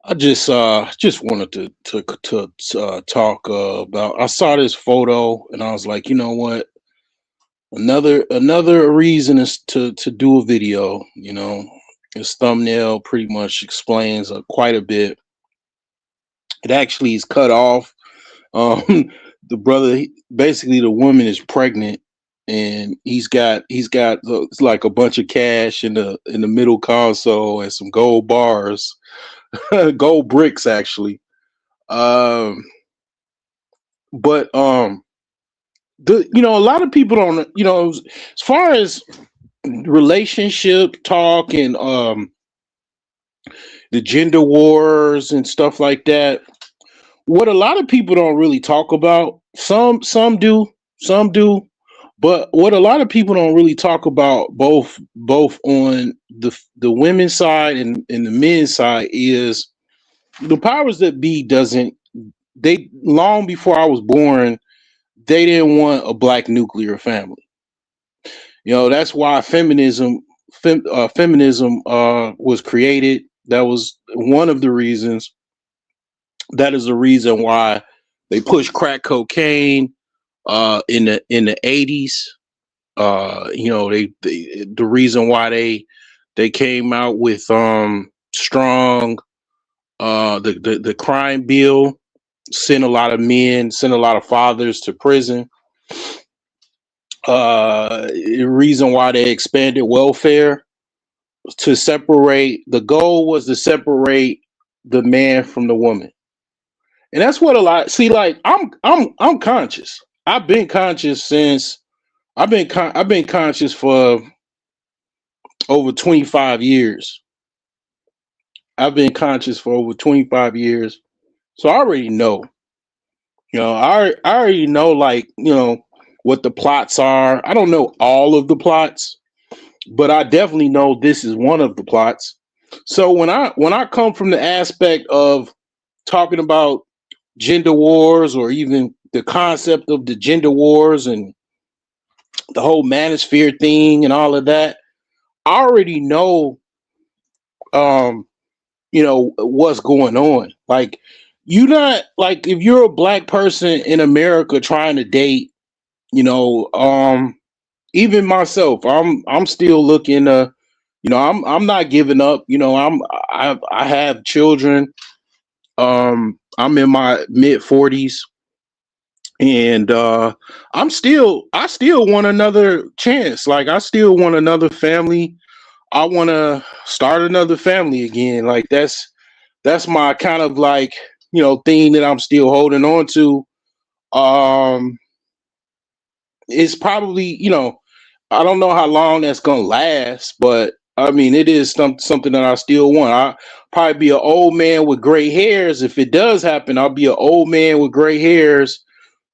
I just wanted to talk about. I saw this photo and I was like, you know what? Another reason is to do a video. This thumbnail pretty much explains quite a bit. It actually is cut off. Um, the brother, basically, the woman is pregnant, and he's got it's like a bunch of cash in the middle console and some gold bars, gold bricks actually. Um, but a lot of people don't, as far as relationship talk and the gender wars and stuff like that. What a lot of people don't really talk about, some do, some do, but what a lot of people don't really talk about, both on the women's side and the men's side, is the powers that be doesn't they long before I was born, they didn't want a black nuclear family. That's why feminism was created. That was one of the reasons. That is the reason why they pushed crack cocaine in the 80s. The reason why they came out with strong the crime bill, sent a lot of fathers to prison. The reason why they expanded welfare, to separate the goal was to separate the man from the woman. And that's what a lot see, like, I'm conscious. I've been conscious since I've been conscious for over 25 years. I've been conscious for over 25 years. So I already know. I already know, like, what the plots are. I don't know all of the plots, but I definitely know this is one of the plots. So when I come from the aspect of talking about gender wars, or even the concept of the gender wars and the whole manosphere thing and all of that, I already know um what's going on. Like, you not like, if you're a black person in America trying to date, you know, um even myself, I'm still looking I'm not giving up. I have children. I'm in my mid 40s, and I still want another chance. Like, I still want another family. I want to start another family again. Like, that's my kind of, like, thing that I'm still holding on to. Um it's probably, I don't know how long that's gonna last, but I mean, it is something that I still want. I probably be an old man with gray hairs. If it does happen, I'll be an old man with gray hairs,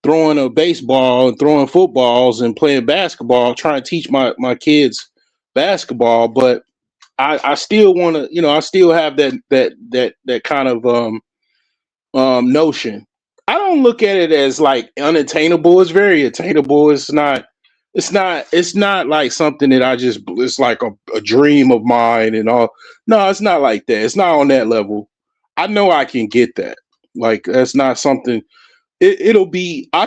throwing a baseball and throwing footballs and playing basketball, trying to teach my kids basketball. But I still want to, I still have that kind of notion. I don't look at it as like unattainable. It's very attainable. It's not like something that it's like a dream of mine and all. No, it's not like that. It's not on that level. I know I can get that. Like, that's not something. I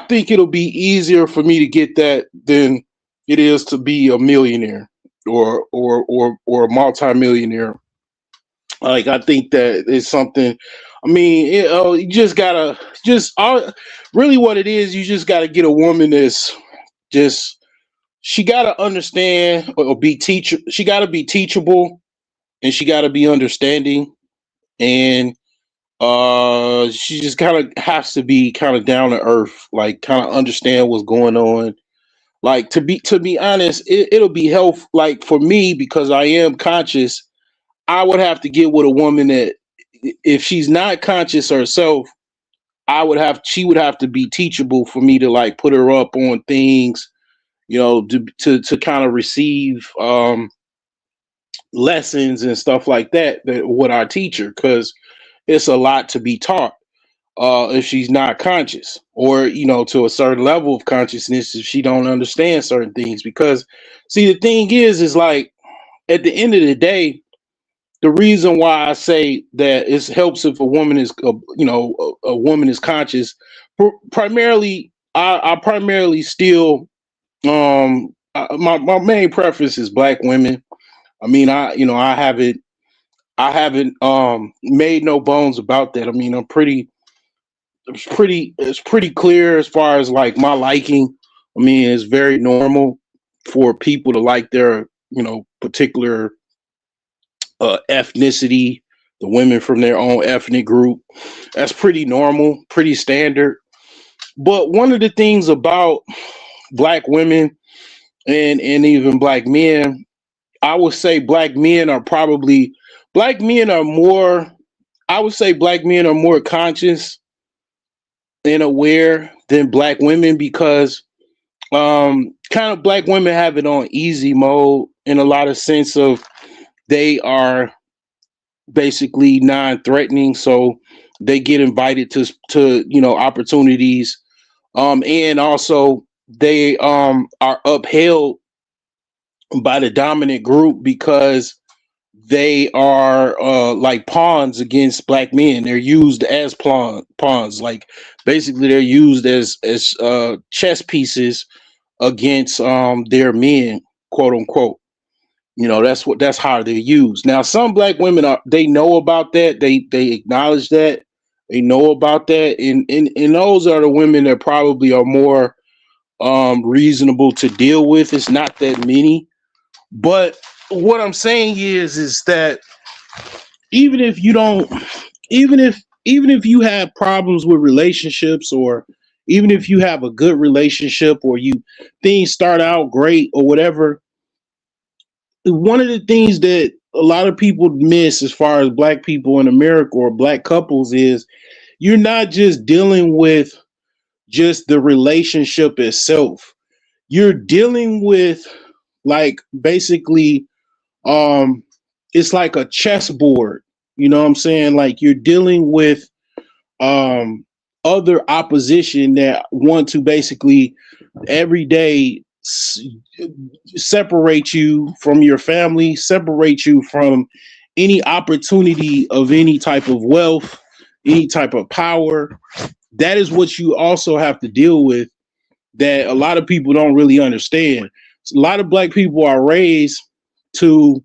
think it'll be easier for me to get that than it is to be a millionaire, or a multimillionaire. Like, I think that is something. I mean, you just gotta really, what it is. You just gotta get a woman that's just, she gotta understand, or be teacher. She gotta be teachable, and she gotta be understanding, and she just kind of has to be kind of down to earth, like, kind of understand what's going on. Like, to be honest, it'll be health, like, for me, because I am conscious. I would have to get with a woman that, if she's not conscious herself, she would have to be teachable for me to, like, put her up on things, to kind of receive lessons and stuff like that what I teach her, because it's a lot to be taught if she's not conscious, or, to a certain level of consciousness, if she don't understand certain things. Because, see, the thing is like, at the end of the day, the reason why I say that it helps if a woman is, a woman is conscious. Primarily, I primarily still, my main preference is black women. I mean, I haven't made no bones about that. I mean, it's pretty clear as far as like my liking. I mean, it's very normal for people to like their, particular ethnicity, the women from their own ethnic group. That's pretty normal, pretty standard. But one of the things about black women and even black men, I would say black men are more, I would say black men are more conscious and aware than black women because kind of black women have it on easy mode in a lot of sense of they are basically non-threatening, so they get invited to opportunities, and also they are upheld by the dominant group because they are like pawns against black men. They're used as pawns, like basically they're used as chess pieces against their men, quote unquote. That's how they're used. Now, some black women they know about that. They acknowledge that. They know about that, and those are the women that probably are more reasonable to deal with. It's not that many, but what I'm saying is that even if you don't, even if you have problems with relationships, or even if you have a good relationship, or things start out great or whatever, one of the things that a lot of people miss as far as black people in America or black couples is you're not just dealing with just the relationship itself. You're dealing with like basically it's like a chessboard. You know what I'm saying? Like you're dealing with other opposition that want to basically every day separate you from your family, separate you from any opportunity of any type of wealth, any type of power. That is what you also have to deal with that a lot of people don't really understand. A lot of black people are raised to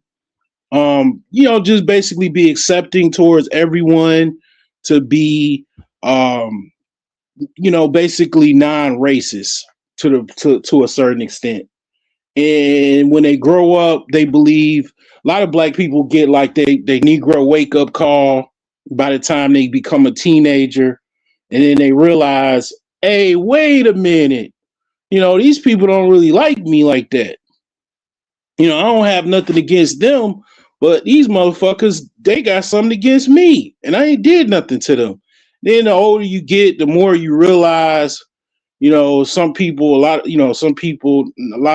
just basically be accepting towards everyone, to be basically non-racist to a certain extent. And when they grow up, they believe a lot of black people get like they Negro wake up call by the time they become a teenager, and then they realize, hey, wait a minute, these people don't really like me like that. I don't have nothing against them, but these motherfuckers, they got something against me, and I ain't did nothing to them. Then the older you get, the more you realize, some people, a lot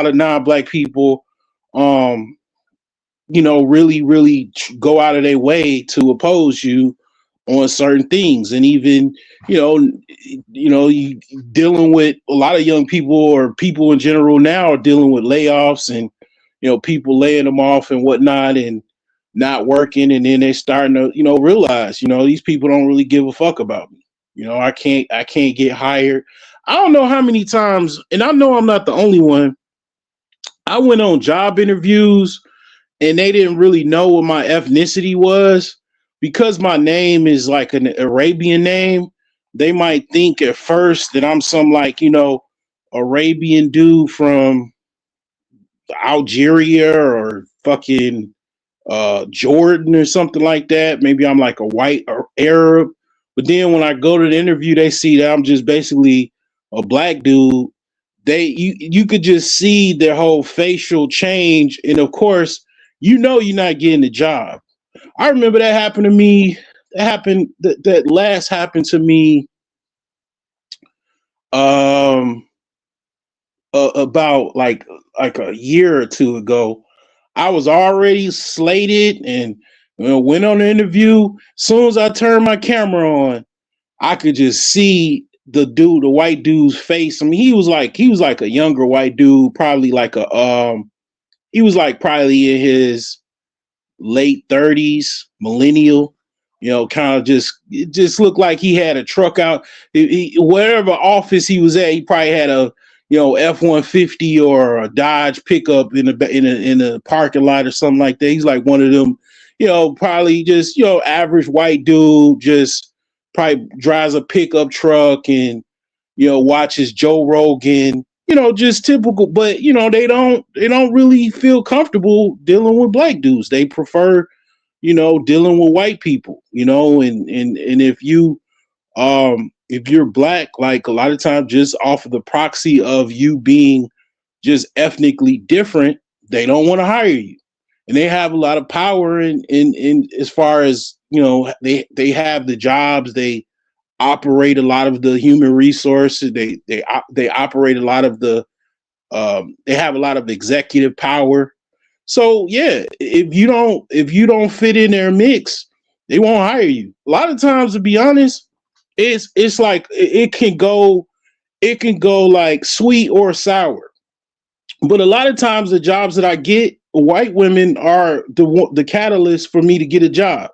of non-black people, really, really go out of their way to oppose you on certain things. And even, you dealing with a lot of young people, or people in general now, are dealing with layoffs and, people laying them off and whatnot and not working. And then they're starting to, realize, these people don't really give a fuck about me. I can't get hired. I don't know how many times, and I know I'm not the only one. I went on job interviews and they didn't really know what my ethnicity was. Because my name is like an Arabian name, they might think at first that I'm some like, Arabian dude from Algeria or fucking Jordan or something like that. Maybe I'm like a white or Arab. But then when I go to the interview, they see that I'm just basically a black dude. You could just see their whole facial change. And of course, you're not getting the job. I remember that happened to me. That last happened to me about like a year or two ago. I was already slated and went on the interview. As soon as I turned my camera on, I could just see the white dude's face. I mean, he was like a younger white dude, probably like he was like probably in his late 30s, millennial. Kind of it just looked like he had a truck out. Whatever office he was at, he probably had a F-150 or a Dodge pickup in the parking lot or something like that. He's like one of them, probably just average white dude, just probably drives a pickup truck and watches Joe Rogan. Just typical, but they don't really feel comfortable dealing with black dudes. They prefer dealing with white people, and if you're black, like a lot of times just off of the proxy of you being just ethnically different, they don't want to hire you. And they have a lot of power in as far as, they have the jobs, they operate a lot of the human resources, they operate a lot of the they have a lot of executive power. So yeah, if you don't fit in their mix, they won't hire you. A lot of times, to be honest, it's like it can go like sweet or sour. But a lot of times, the jobs that I get, white women are the catalyst for me to get a job.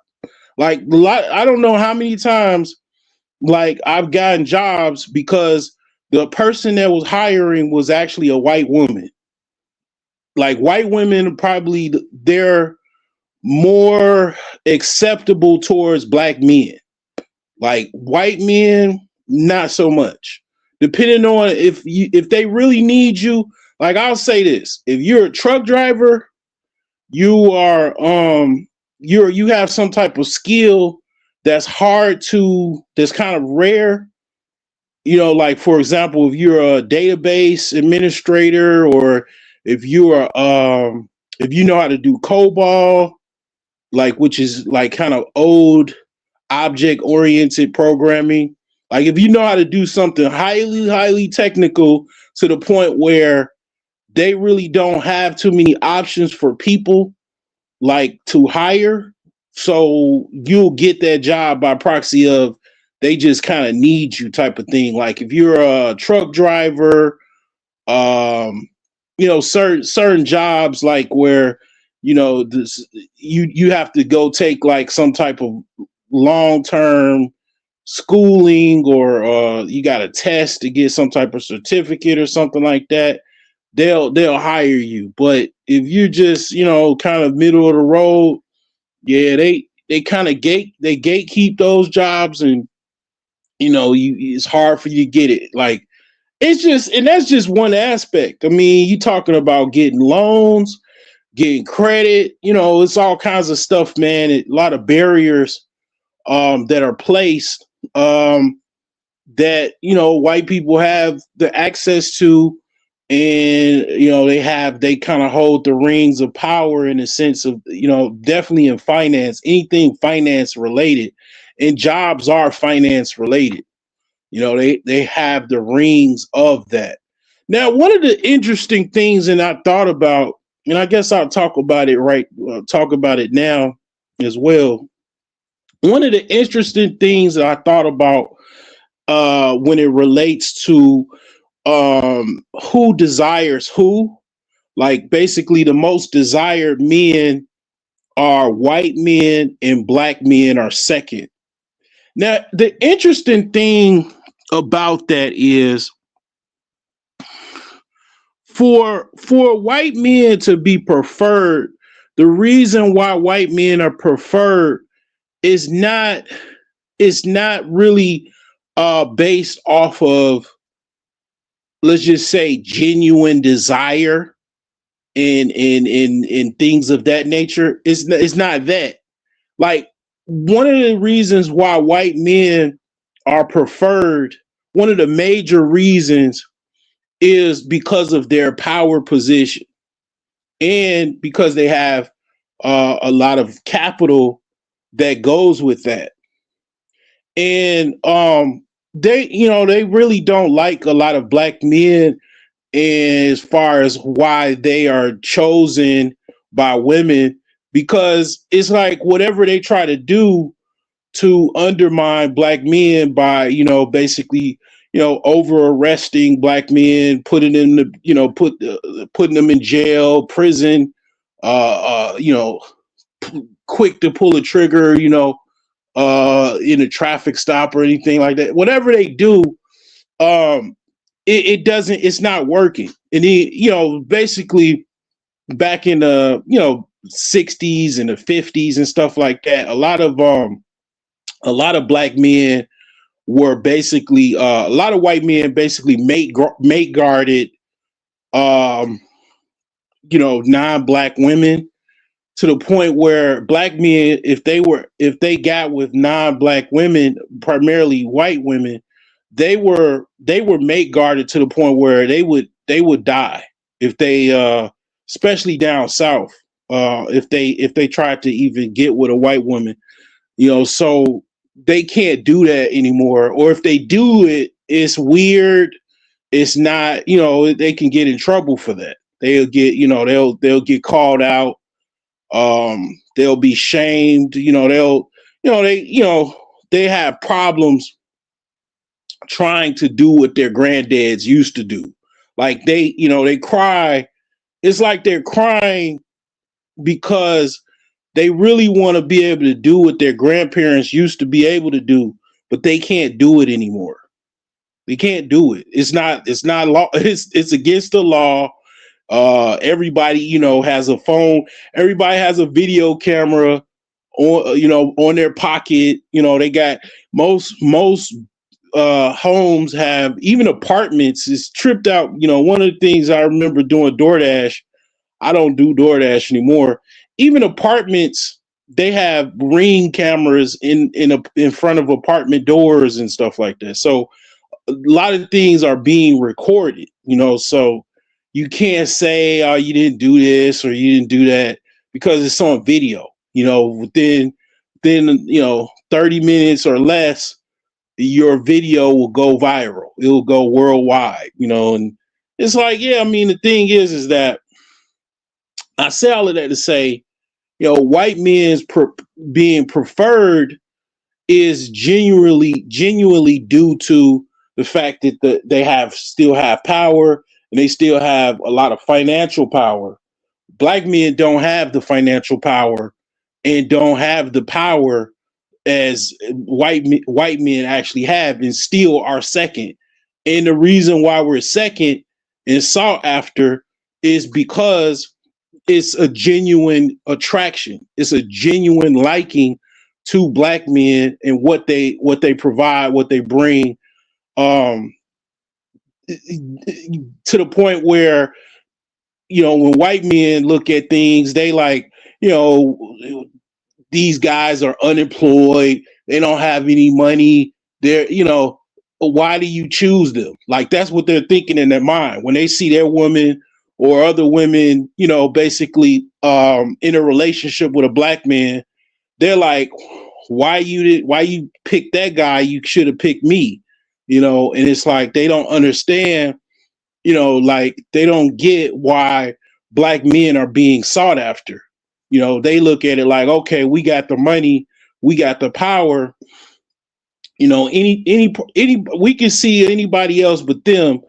Like I don't know how many times like I've gotten jobs because the person that was hiring was actually a white woman. Like white women probably they're more acceptable towards black men. Like white men, not so much. Depending on if they really need you. Like I'll say this: if you're a truck driver, you are you have some type of skill that's kind of rare. Like for example, if you're a database administrator, or if you are if you know how to do COBOL, like which is like kind of old object oriented programming. Like if you know how to do something highly, highly technical to the point where they really don't have too many options for people like to hire. So you'll get that job by proxy of they just kind of need you type of thing. Like if you're a truck driver, certain jobs like where, you have to go take like some type of long-term schooling, or you got a test to get some type of certificate or something like that, they'll hire you. But if you're just kind of middle of the road, yeah, they kind of gatekeep those jobs, and it's hard for you to get it. Like and that's just one aspect. I mean, you talking about getting loans, getting credit, it's all kinds of stuff, man. A lot of barriers that are placed that white people have the access to, and they kind of hold the rings of power in a sense of definitely in finance, anything finance related, and jobs are finance related. They have the rings of that. Now, one of the interesting things, and I thought about, and I guess I'll talk about it now as well. One of the interesting things that I thought about when it relates to who desires who, like basically the most desired men are white men and black men are second. Now, the interesting thing about that is for white men to be preferred, the reason why white men are preferred is not really based off of, let's just say, genuine desire and things of that nature. It's not that. Like one of the reasons why white men are preferred, one of the major reasons is because of their power position, and because they have a lot of capital that goes with that. And they really don't like a lot of black men as far as why they are chosen by women, because it's like whatever they try to do to undermine black men by, basically, over arresting black men, putting them putting them in jail, prison, quick to pull a trigger, in a traffic stop or anything like that. Whatever they do, it's not working. And basically back in the 60s and the 50s and stuff like that, a lot of black men were basically a lot of white men basically mate guarded non-black women, to the point where black men, if they got with non-black women, primarily white women, they were mate guarded to the point where they would die if they especially down south, if they tried to even get with a white woman, so they can't do that anymore. Or if they do it, it's weird. It's not, they can get in trouble for that. They'll get, they'll get called out. They'll be shamed. They have problems trying to do what their granddads used to do. Like they cry. It's like they're crying because they really want to be able to do what their grandparents used to be able to do, but they can't do it anymore. They can't do it. It's not law. It's against the law. Everybody, has a phone. Everybody has a video camera on their pocket. They got most homes have, even apartments is tripped out. One of the things I remember doing DoorDash, I don't do DoorDash anymore. Even apartments, they have Ring cameras in front of apartment doors and stuff like that. So a lot of things are being recorded, so you can't say, oh, you didn't do this or you didn't do that, because it's on video. Within 30 minutes or less, your video will go viral. It will go worldwide, and it's like, yeah, I mean, the thing is that I say all of that to say, white men's being preferred is genuinely due to the fact that they still have power, and they still have a lot of financial power. Black men don't have the financial power and don't have the power as white men actually have, and still are second. And the reason why we're second and sought after is because it's a genuine attraction. It's a genuine liking to black men and what they provide, what they bring, to the point where, when white men look at things, they like, these guys are unemployed. They don't have any money. They're, why do you choose them? Like, that's what they're thinking in their mind when they see their woman or other women, basically in a relationship with a black man. They're like, why you pick that guy? You should have picked me, and it's like, they don't understand, like, they don't get why black men are being sought after. They look at it like, okay, we got the money, we got the power. Any we can see anybody else but them,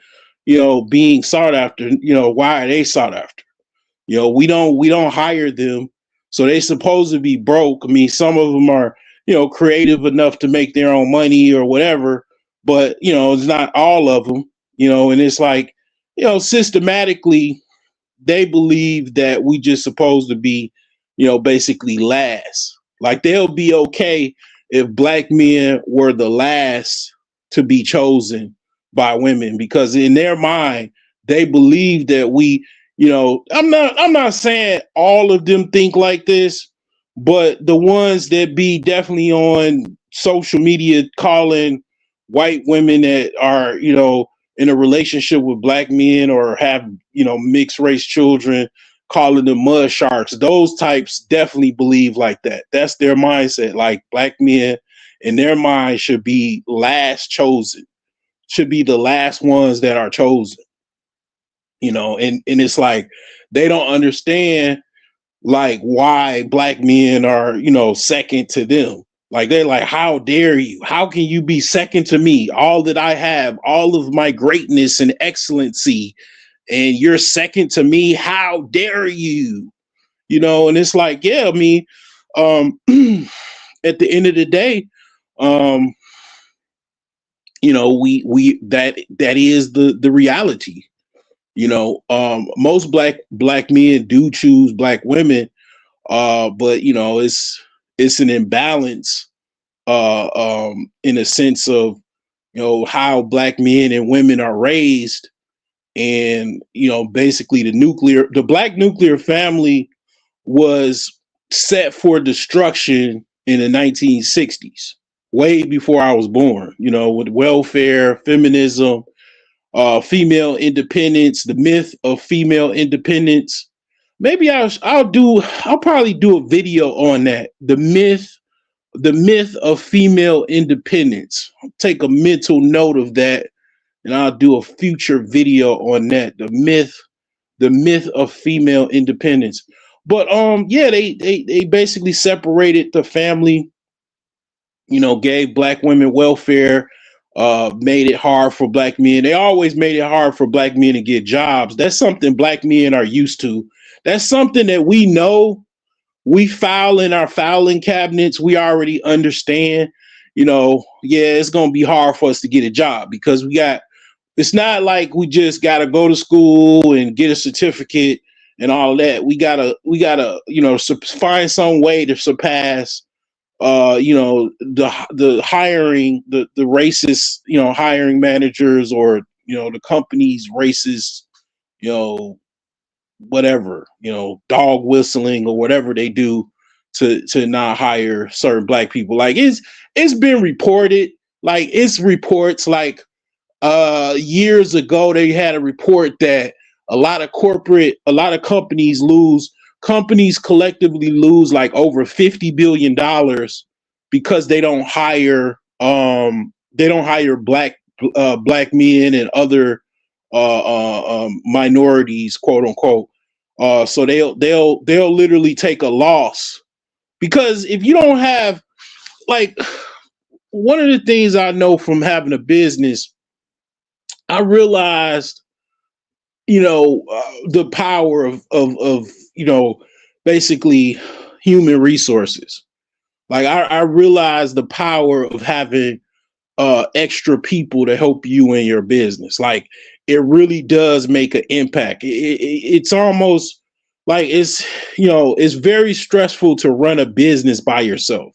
being sought after. Why are they sought after? We don't hire them, so they supposed to be broke. I mean, some of them are, creative enough to make their own money or whatever, but it's not all of them. And it's like, systematically, they believe that we just supposed to be, basically last. Like, they'll be okay if black men were the last to be chosen by women, because in their mind, they believe that we, I'm not saying all of them think like this, but the ones that be definitely on social media calling white women that are, in a relationship with black men or have, mixed race children, calling them mud sharks. Those types definitely believe like that. That's their mindset. Like, black men in their mind should be last chosen, should be the last ones that are chosen, and it's like, they don't understand, like, why black men are, second to them. Like, they're like, how dare you? How can you be second to me? All that I have, all of my greatness and excellency, and you're second to me? How dare you? And it's like, yeah, I mean, At the end of the day, um, we that is the reality. Most black men do choose black women, but it's an imbalance in a sense of how black men and women are raised, and basically the black nuclear family was set for destruction in the 1960s, way before I was born. With welfare, feminism, female independence, the myth of female independence. Maybe I'll probably do a video on that. The myth of female independence. I'll take a mental note of that, and I'll do a future video on that. The myth of female independence. But yeah, they basically separated the family, gave black women welfare, made it hard for black men. They always made it hard for black men to get jobs. That's something black men are used to. That's something that we know. We file in our filing cabinets. We already understand, yeah, it's going to be hard for us to get a job because it's not like we just got to go to school and get a certificate and all that. We gotta, find some way to surpass, the hiring, the racist, hiring managers, or, the company's racist, whatever, dog whistling or whatever they do to not hire certain black people. Like it's been reported, like it's reports like years ago they had a report that a lot of companies collectively lose like over $50 billion because they don't hire black men and other minorities, quote unquote. So they'll literally take a loss because if you don't have, like, one of the things I know from having a business, I realized, the power of basically human resources. Like I realized the power of having extra people to help you in your business. Like it really does make an impact. It's almost like it's very stressful to run a business by yourself.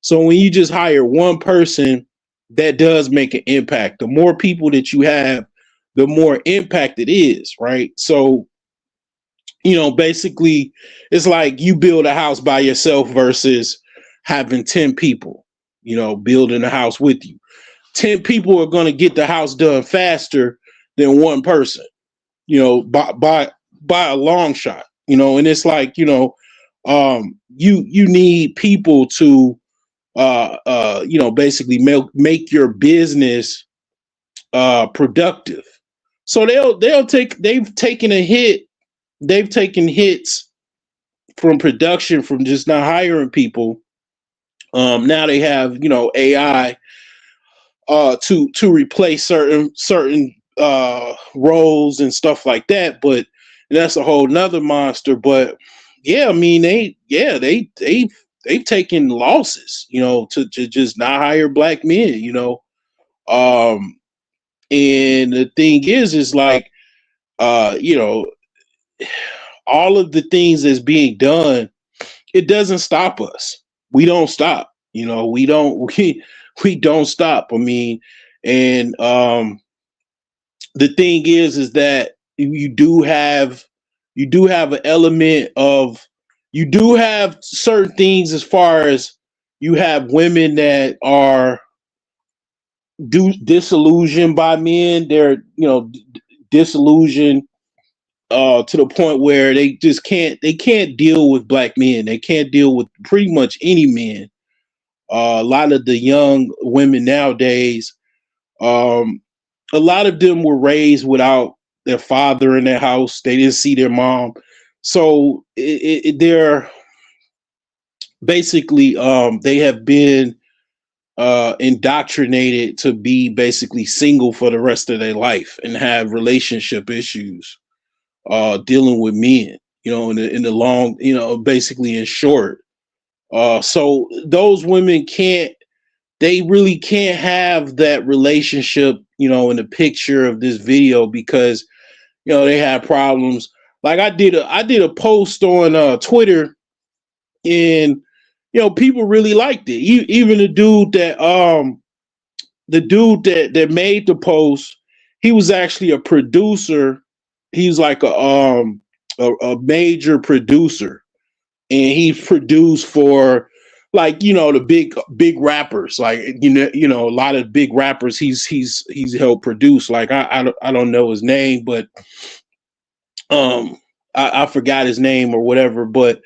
So when you just hire one person, that does make an impact. The more people that you have, the more impact it is, right? So, basically it's like you build a house by yourself versus having 10 people, building a house with you. 10 people are going to get the house done faster than one person, by a long shot, and it's like, you need people to basically make your business productive. So they've taken hits from production from just not hiring people. Now they have, AI to replace certain roles and stuff like that, but that's a whole nother monster. But yeah, I mean they've taken losses, to just not hire black men, and the thing is like, all of the things that's being done, it doesn't stop us. We don't stop. We don't stop. I mean, and the thing is that you do have an element of, you do have certain things as far as you have women that are disillusioned by men. They're disillusioned to the point where they just can't deal with black men. They can't deal with pretty much any men. A lot of the young women nowadays, a lot of them were raised without their father in their house. They didn't see their mom, so they're basically they have been indoctrinated to be basically single for the rest of their life and have relationship issues, dealing with men, in the long, basically in short. So those women can't, they really can't have that relationship, in the picture of this video because, they have problems. Like I did a post on Twitter, and people really liked it. Even the dude that made the post, he was actually a producer. He was like a major producer, and he produced for, like, the big rappers, like, a lot of big rappers. He's helped produce. Like, I don't know his name, but I forgot his name or whatever. But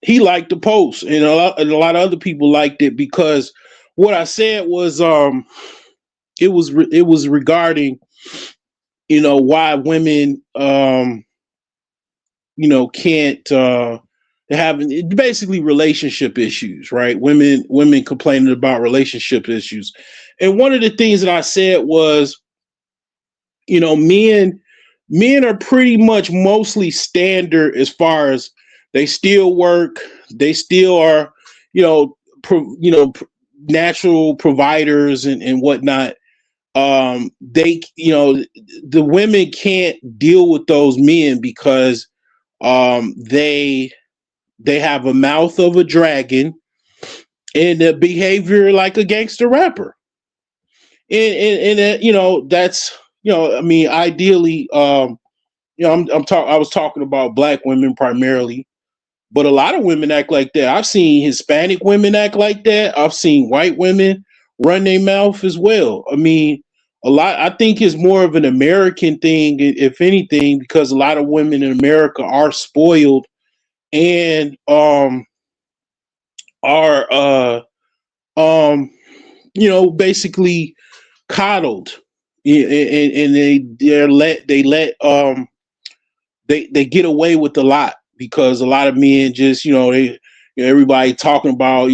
he liked the post, and a lot of other people liked it because what I said was, it was regarding, why women, can't, they're having basically relationship issues, right? Women complaining about relationship issues. And one of the things that I said was, men are pretty much mostly standard as far as they still work, they still are, you know, natural providers and whatnot. They, the women can't deal with those men because they have a mouth of a dragon and a behavior like a gangster rapper. And that's, I mean, ideally, I was talking about black women primarily, but a lot of women act like that. I've seen Hispanic women act like that. I've seen white women run their mouth as well. I mean, I think it's more of an American thing, if anything, because a lot of women in America are spoiled and are basically coddled. And they get away with a lot because a lot of men just, everybody talking about,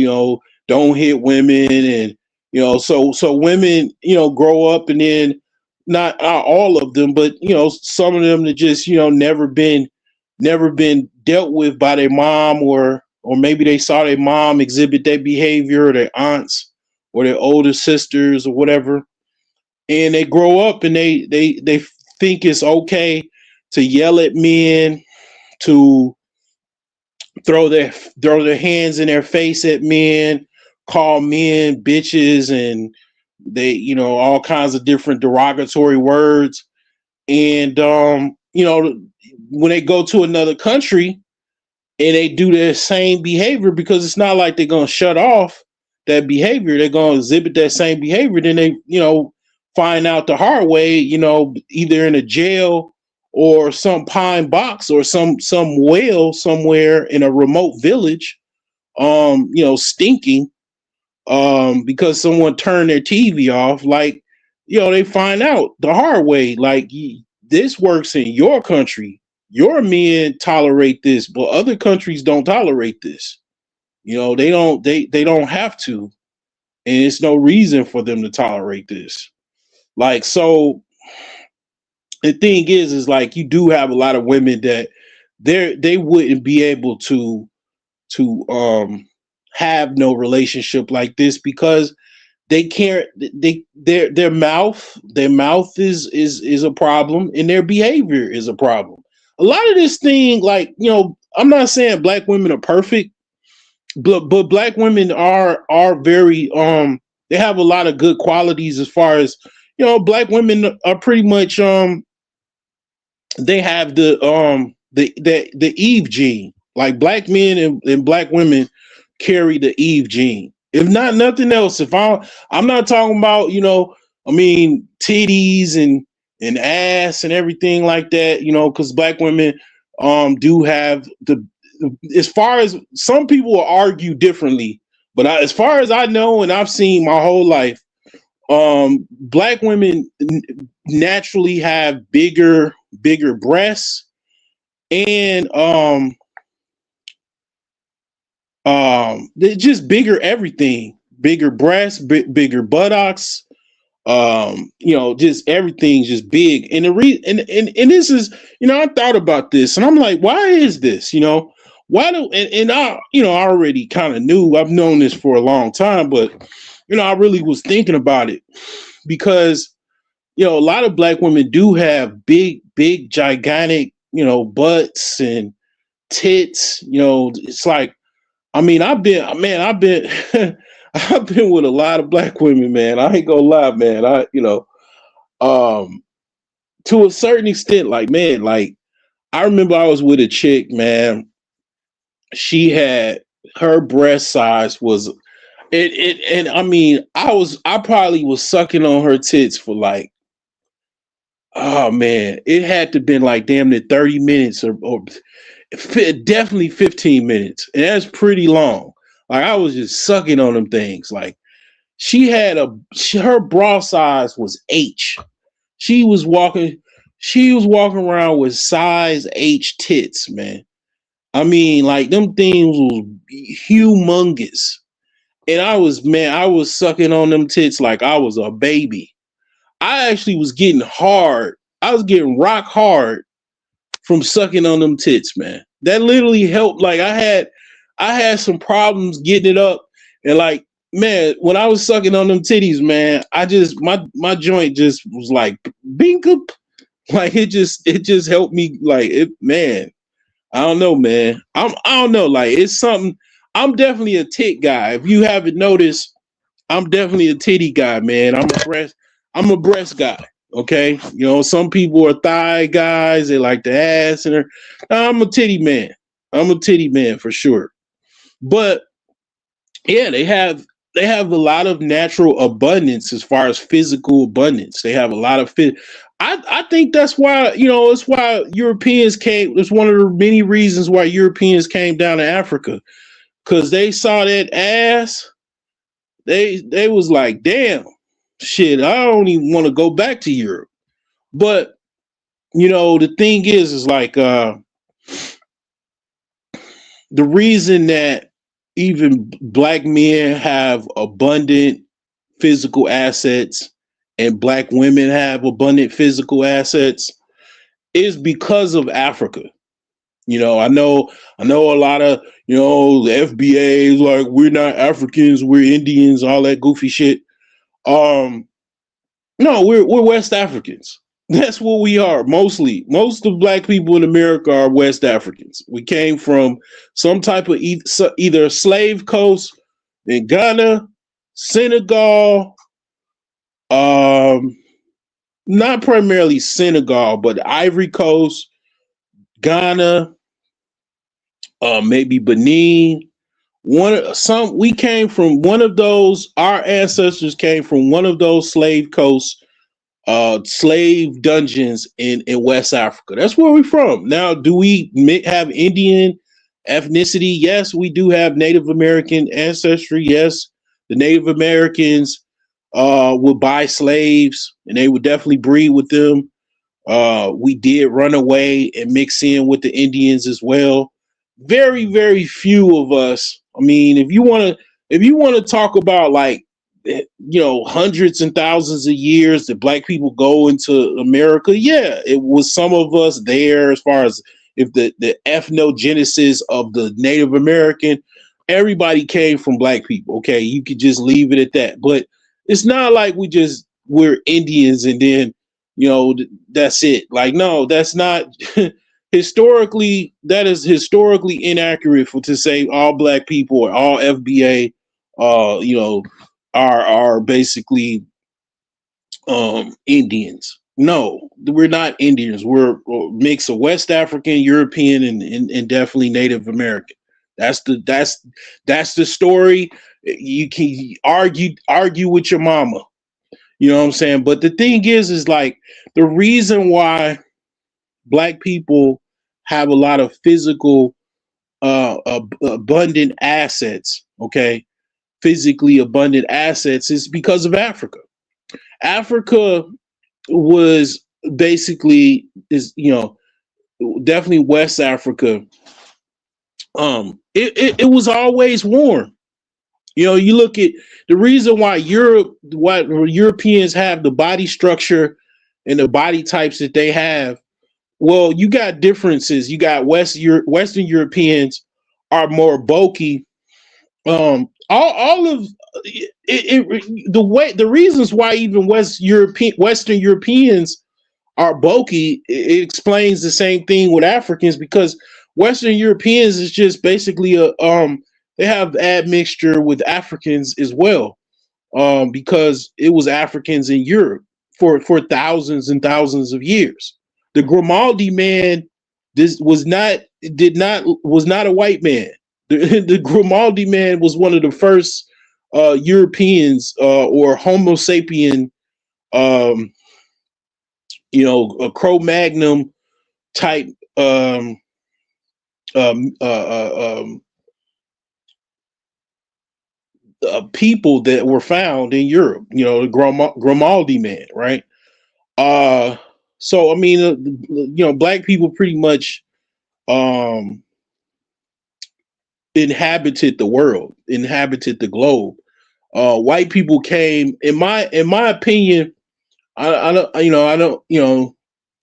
don't hit women. And so women, grow up, and then not all of them, but some of them that just, never been dealt with by their mom, or maybe they saw their mom exhibit that behavior, or their aunts or their older sisters or whatever, and they grow up and they think it's okay to yell at men, to throw their hands in their face at men, call men bitches, and they, all kinds of different derogatory words. And when they go to another country and they do their same behavior, because it's not like they're going to shut off that behavior, they're going to exhibit that same behavior, then they, find out the hard way, either in a jail or some pine box or some whale somewhere in a remote village, stinking, because someone turned their TV off. Like, they find out the hard way, like, this works in your country. Your men tolerate this, but other countries don't tolerate this. They don't have to, and it's no reason for them to tolerate this. Like, so the thing is like, you do have a lot of women that they wouldn't be able to have no relationship like this because they can't, their mouth is a problem, and their behavior is a problem. A lot of this thing, like, I'm not saying black women are perfect, but black women are very, they have a lot of good qualities as far as, black women are pretty much, they have the Eve gene. Like, black men and black women carry the Eve gene. If not nothing else, I'm not talking about, I mean, titties and ass and everything like that, because black women do have as far as some people will argue differently, but as far as I know and I've seen my whole life, black women naturally have bigger breasts, and they're just bigger everything, bigger breasts, bigger buttocks, just everything's just big. And and this is, I thought about this, and I'm like, why is this? Why do and I I already kind of knew, I've known this for a long time, but I really was thinking about it because a lot of black women do have big gigantic butts and tits. It's like, I mean, I've been I've been with a lot of black women, man. I ain't gonna lie, man. Um to a certain extent, like, man, like, I remember I was with a chick, man. She had, her breast size was and I mean, I probably was sucking on her tits for like, oh man, it had to been like damn near 30 minutes or definitely 15 minutes. And that's pretty long. Like, I was just sucking on them things. Like, her bra size was H. She was walking, around with size H tits, man. I mean, like, them things was humongous. And I was sucking on them tits like I was a baby. I actually was getting hard. I was getting rock hard from sucking on them tits, man. That literally helped. Like, I had some problems getting it up, and like, man, when I was sucking on them titties, man, I just my joint just was like bink up. Like, it just helped me, like, it, man. I don't know, man. I don't know. Like, it's something. I'm definitely a tit guy. If you haven't noticed, I'm definitely a titty guy, man. I'm a breast guy. Okay. Some people are thigh guys. They like the ass and her. I'm a titty man. I'm a titty man for sure. But yeah, they have a lot of natural abundance as far as physical abundance. They have a lot of fit. I think that's why, it's why Europeans came. It's one of the many reasons why Europeans came down to Africa. Cause they saw that ass. They was like, damn, shit, I don't even want to go back to Europe. But the thing is like, the reason that even black men have abundant physical assets and black women have abundant physical assets is because of Africa. I know a lot of, the FBA is like, we're not Africans, we're Indians, all that goofy shit. No, we're West Africans. That's what we are. Mostly, most of black people in America are West Africans. We came from some type of either slave coast in Ghana, Senegal, not primarily Senegal, but Ivory Coast, Ghana, maybe Benin. We came from one of those. Our ancestors came from one of those slave coasts, slave dungeons in West Africa. That's where we're from. Now, do we have Indian ethnicity? Yes, we do have Native American ancestry. Yes, the Native Americans would buy slaves, and they would definitely breed with them. We did run away and mix in with the Indians as well. Very, very few of us. I mean, if you want to talk about, like, hundreds and thousands of years that black people go into America, yeah, it was some of us there. As far as if the ethnogenesis of the Native American, everybody came from black people. Okay, you could just leave it at that. But it's not like we're Indians and then that's it. Like, no, that's not. Historically, that is historically inaccurate to say all black people or all FBA, are basically Indians. No, we're not Indians. We're a mix of West African, European, and definitely Native American. That's the story. You can argue with your mama. You know what I'm saying? But the thing is like, the reason why black people have a lot of physical, abundant assets, okay, physically abundant assets, is because of Africa. Africa was basically, definitely West Africa. It was always warm. You look at the reason why Europeans have the body structure and the body types that they have. Well, you got differences. You got Western Europeans are more bulky. All of the reasons why even Western Europeans are bulky, it explains the same thing with Africans, because Western Europeans is just basically they have admixture with Africans as well, because it was Africans in Europe for thousands and thousands of years. The Grimaldi man this was not a white man. The Grimaldi man was one of the first Europeans, or Homo sapien, um, a Cro-Magnon type, um, uh, uh, um, people that were found in Europe. The Grimaldi man, right? Uh, so I mean, black people pretty much um, inhabited the world, inhabited the globe. White people came, in my opinion. I don't,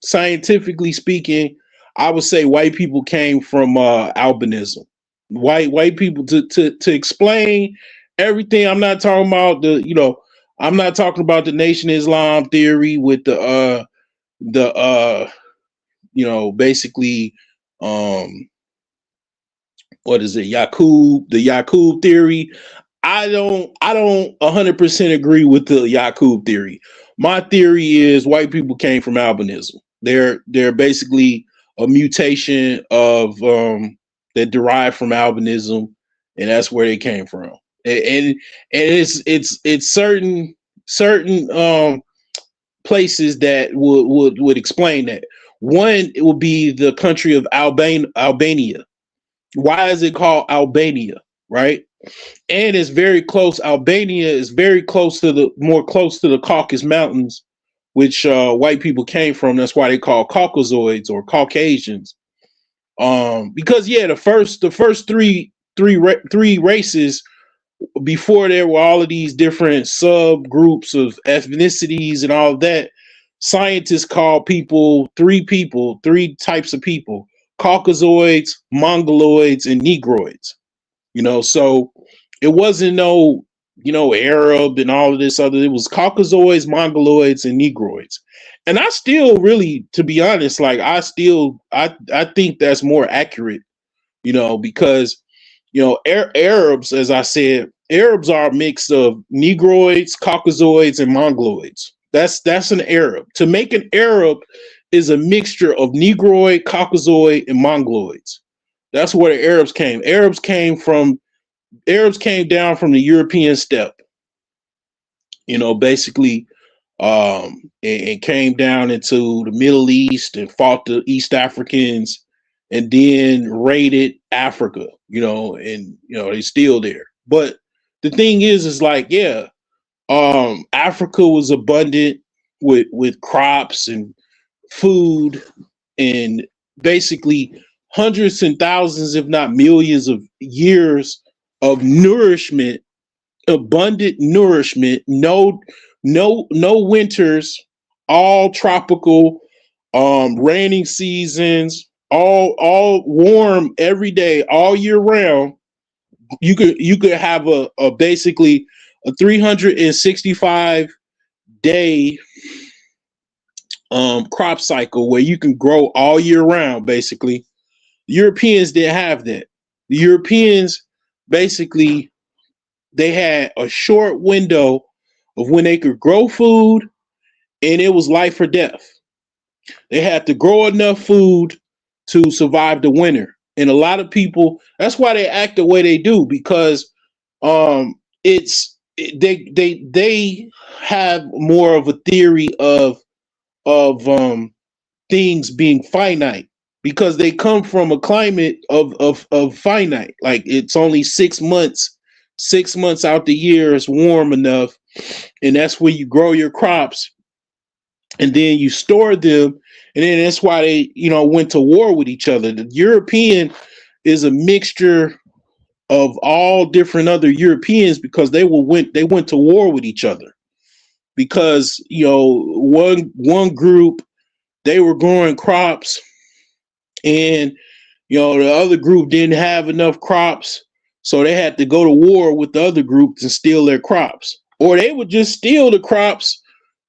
scientifically speaking, I would say white people came from albinism. White people, to explain everything. I'm not talking about I'm not talking about the Nation of Islam theory with the basically, um what is it, the Yakub theory. I don't 100% agree with the Yakub theory. My theory is white people came from albinism. They're basically a mutation of that derived from albinism, and that's where they came from. And it's certain places that would explain that. One, it would be the country of Albania. Why is it called Albania, right? And it's very close. Albania is very close to the Caucasus Mountains, which white people came from. That's why they call Caucasoids or Caucasians. Because yeah, the first three races, before there were all of these different subgroups of ethnicities and all of that. Scientists call three types of people: Caucasoids, Mongoloids, and Negroids. So it wasn't no, Arab and all of this other. It was Caucasoids, Mongoloids, and Negroids. And I still really, to be honest, like I think that's more accurate, because Arabs, as I said, Arabs are a mix of Negroids, Caucasoids, and Mongoloids. That's an Arab. To make an Arab is a mixture of Negroid, Caucasoid, and Mongoloids. That's where the Arabs came. Arabs came down from the European steppe, basically, and came down into the Middle East and fought the East Africans, and then raided Africa, and they're still there. But the thing is like, yeah, Africa was abundant with crops and food, and basically hundreds and thousands, if not millions of years of nourishment, abundant nourishment, no winters, all tropical, raining seasons, all warm every day, all year round. You could have a basically a 365 day crop cycle where you can grow all year round. Basically, Europeans didn't have that. The Europeans basically, they had a short window of when they could grow food, and it was life or death. They had to grow enough food to survive the winter. And a lot of people, that's why they act the way they do, because it's they have more of a theory of things being finite, because they come from a climate of finite. Like, it's only 6 months out the year is warm enough, and that's where you grow your crops, and then you store them, and then that's why they went to war with each other. The European is a mixture of all different other Europeans, because they went to war with each other, because one group, they were growing crops, and The other group didn't have enough crops, so they had to go to war with the other group to steal their crops. Or they would just steal the crops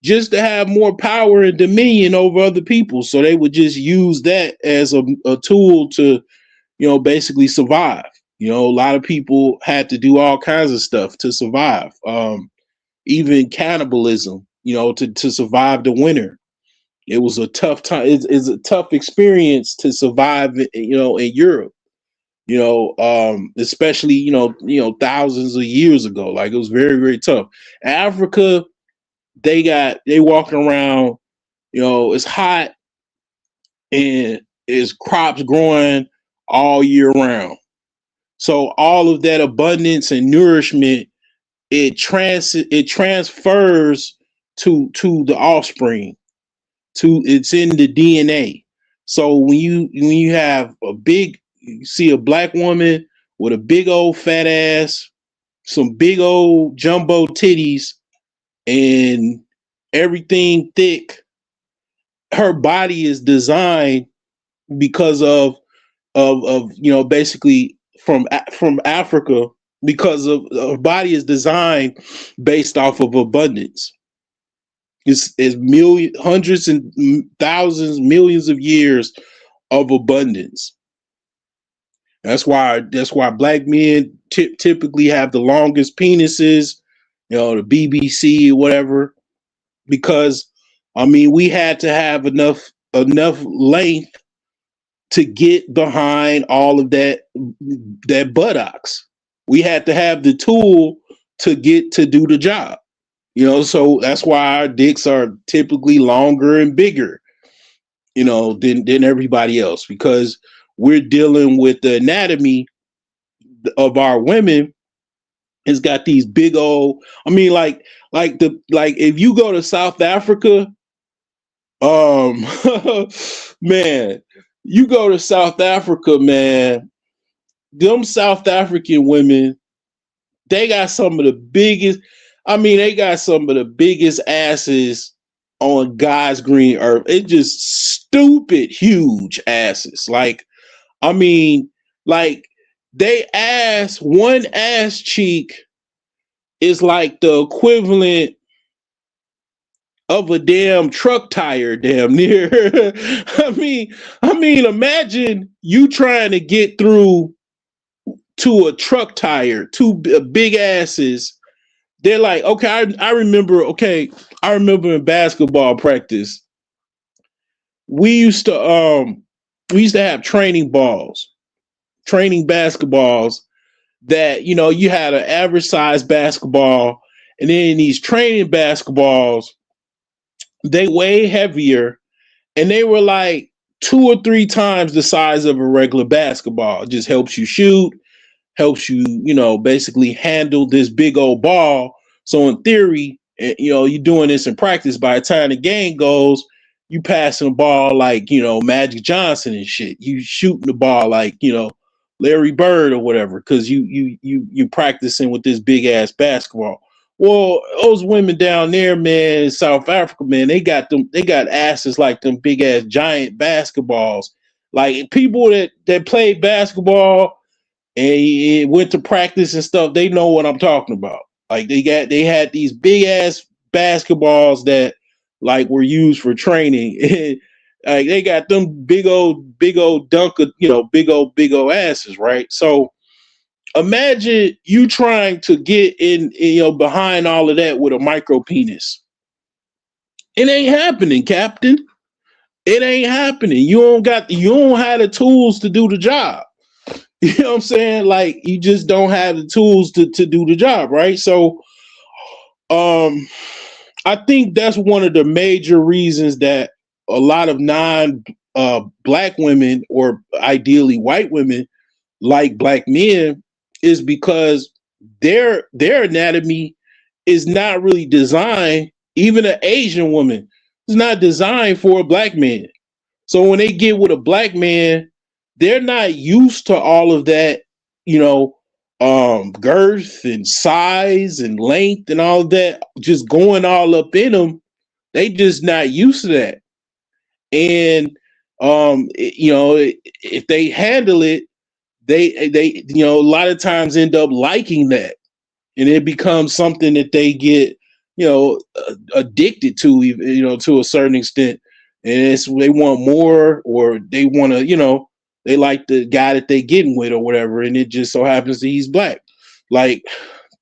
just to have more power and dominion over other people. So they would just use that as a tool to, basically survive. A lot of people had to do all kinds of stuff to survive. Even cannibalism, to survive the winter. It was a tough time. It's a tough experience to survive, in Europe. Especially thousands of years ago. Like, it was very, very tough. Africa, they walking around. It's hot and it's crops growing all year round. So all of that abundance and nourishment, it transfers to the offspring. It's in the DNA. So when you have you see a black woman with a big old fat ass, some big old jumbo titties, and everything thick, her body is designed because of basically from Africa, because of her body is designed based off of abundance. It's hundreds and thousands, millions of years of abundance. That's why black men typically have the longest penises, the BBC or whatever, because we had to have enough length to get behind all of that buttocks. We had to have the tool to get to do the job. So that's why our dicks are typically longer and bigger, than everybody else, because we're dealing with the anatomy of our women. It's got these big old, like if you go to South Africa, man, you go to South Africa, man, them South African women, they got some of the biggest, they got some of the biggest asses on God's green earth. It's just stupid huge asses. Like they one ass cheek is like the equivalent of a damn truck tire, damn near. Imagine you trying to get through to a truck tire, two big asses. They're like, okay, I remember in basketball practice, we used to have training basketballs that, you had an average size basketball, and then these training basketballs, they way heavier, and they were like 2 or 3 times the size of a regular basketball. It just helps you shoot, helps you, basically handle this big old ball. So in theory, you're doing this in practice. By the time the game goes, you passing the ball like, Magic Johnson and shit. You shooting the ball like, Larry Bird or whatever, because you practicing with this big ass basketball. Well, those women down there, man, in South Africa, man, they got asses like them big ass giant basketballs. Like, people that play basketball and went to practice and stuff, they know what I'm talking about. Like, they had these big ass basketballs that like were used for training. Like, they got them big old dunker, big old asses, right? So imagine you trying to get in, behind all of that with a micro penis. It ain't happening, Captain. It ain't happening. You don't have the tools to do the job. You know what I'm saying? Like, you just don't have the tools to do the job, right? So I think that's one of the major reasons that a lot of black women, or ideally white women, like black men, is because their anatomy is not really designed. Even an Asian woman is not designed for a black man. So when they get with a black man, they're not used to all of that, girth and size and length and all of that just going all up in them. They just not used to that. And If they handle it, they a lot of times end up liking that, and it becomes something that they get addicted to, to a certain extent, and it's they want more, or they want to, they like the guy that they getting with or whatever, and it just so happens that he's black. Like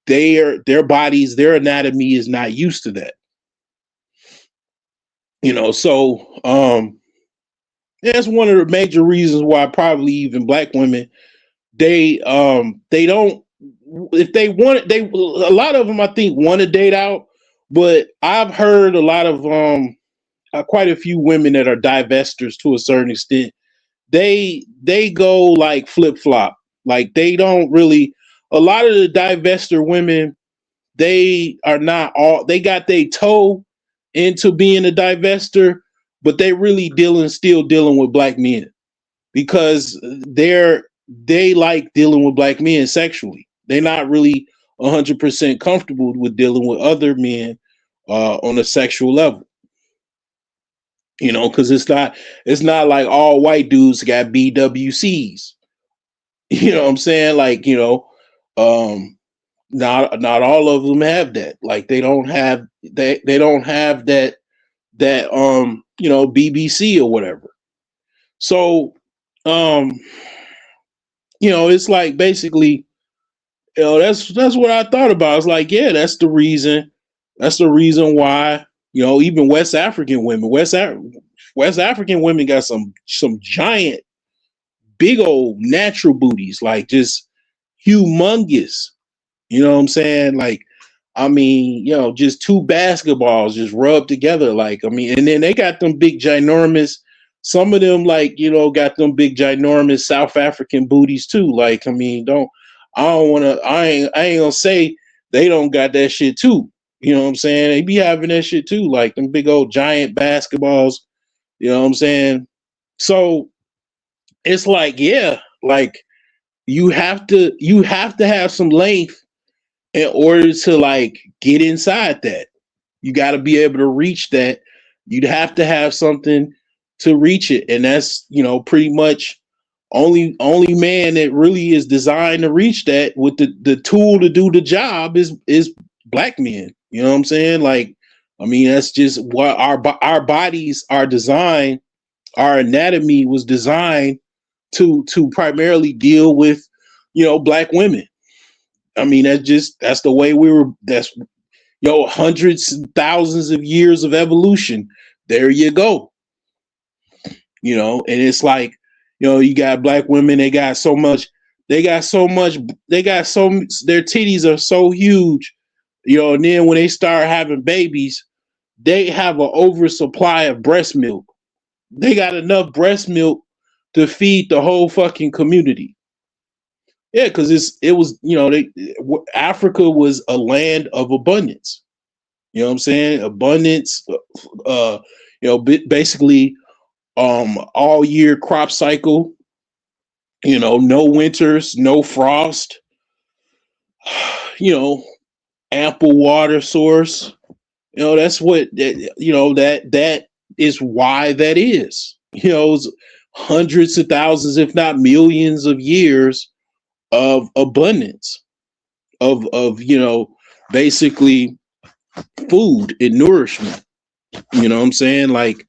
their bodies, their anatomy is not used to that. So that's one of the major reasons why probably even black women, they don't, if they want, they a lot of them I think want to date out, but I've heard a lot of quite a few women that are divestors to a certain extent. They go like flip flop, like they don't really. A lot of the divester women, they are not all. They got their toe into being a divester, but they really still dealing with black men because they like dealing with black men sexually. They're not really 100% comfortable with dealing with other men on a sexual level. Because it's not like all white dudes got BWCs. You know what I'm saying? Like, not all of them have that. Like they don't have that BBC or whatever. So it's like basically, that's what I thought about. It's like, yeah, that's the reason why, even West African women got some giant, big old natural booties, like just humongous. You know what I'm saying? Like, I mean, just two basketballs just rubbed together. Like, I mean, and then they got them big ginormous. Some of them, like, got them big ginormous South African booties too. Like, I mean, I ain't gonna say they don't got that shit too. You know what I'm saying? They be having that shit too, like them big old giant basketballs. You know what I'm saying? So it's like, yeah, like you have to have some length in order to like get inside that. You got to be able to reach that. You'd have to have something to reach it, and that's pretty much only man that really is designed to reach that with the tool to do the job is black men. You know what I'm saying? Like, I mean, that's just what our bodies are designed. Our anatomy was designed to primarily deal with black women. I mean, that's the way we were. That's hundreds and thousands of years of evolution. There you go. And it's like, you got black women, their titties are so huge, and then when they start having babies, they have an oversupply of breast milk. They got enough breast milk to feed the whole fucking community. Yeah, because Africa was a land of abundance. You know what I'm saying? Abundance, basically all year crop cycle, no winters, no frost, ample water source. That's what that is why that is. It's hundreds of thousands, if not millions of years of abundance of basically food and nourishment. You know what I'm saying? Like,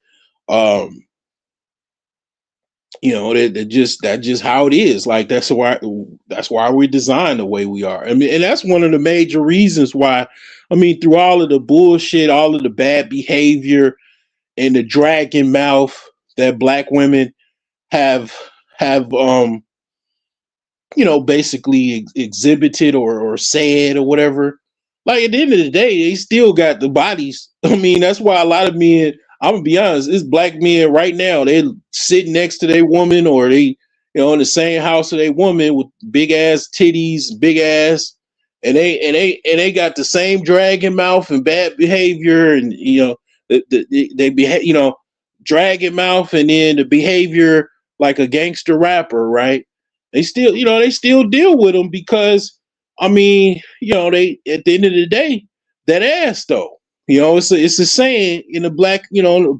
that's just how it is. Like, that's why we're designed the way we are. I mean, and that's one of the major reasons why, I mean, through all of the bullshit, all of the bad behavior and the dragon mouth that black women have basically exhibited or said or whatever. Like, at the end of the day, they still got the bodies. I mean, that's why a lot of men, I'm gonna be honest, it's black men right now, they sitting next to their woman, or they, in the same house with a woman with big ass titties, big ass, and they got the same dragon mouth and bad behavior, and they behave, dragon mouth, and then the behavior like a gangster rapper, right? They still deal with them because, I mean, they, at the end of the day, that ass though. It's a saying in the black,